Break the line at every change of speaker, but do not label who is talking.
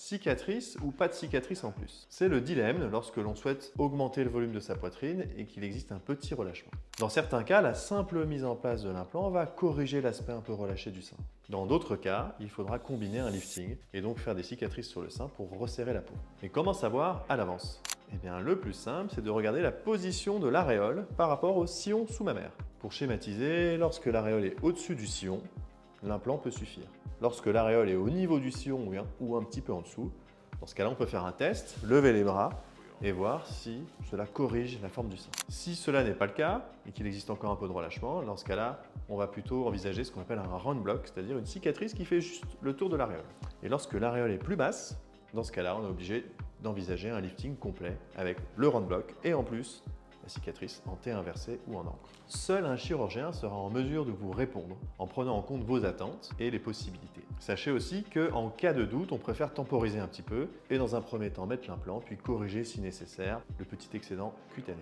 cicatrice ou pas de cicatrice en plus. C'est le dilemme lorsque l'on souhaite augmenter le volume de sa poitrine et qu'il existe un petit relâchement. Dans certains cas, la simple mise en place de l'implant va corriger l'aspect un peu relâché du sein. Dans d'autres cas, il faudra combiner un lifting et donc faire des cicatrices sur le sein pour resserrer la peau. Et comment savoir à l'avance? Eh bien, le plus simple, c'est de regarder la position de l'aréole par rapport au sillon sous-mammaire. Pour schématiser, lorsque l'aréole est au-dessus du sillon, l'implant peut suffire. Lorsque l'aréole est au niveau du sillon ou un petit peu en dessous, dans ce cas-là, on peut faire un test, lever les bras et voir si cela corrige la forme du sein. Si cela n'est pas le cas et qu'il existe encore un peu de relâchement, dans ce cas-là, on va plutôt envisager ce qu'on appelle un round block, c'est-à-dire une cicatrice qui fait juste le tour de l'aréole. Et lorsque l'aréole est plus basse, dans ce cas-là, on est obligé d'envisager un lifting complet avec le round block et en plus la cicatrice en T inversé ou en encre. Seul un chirurgien sera en mesure de vous répondre en prenant en compte vos attentes et les possibilités. Sachez aussi qu'en cas de doute, on préfère temporiser un petit peu et dans un premier temps mettre l'implant puis corriger si nécessaire le petit excédent cutané.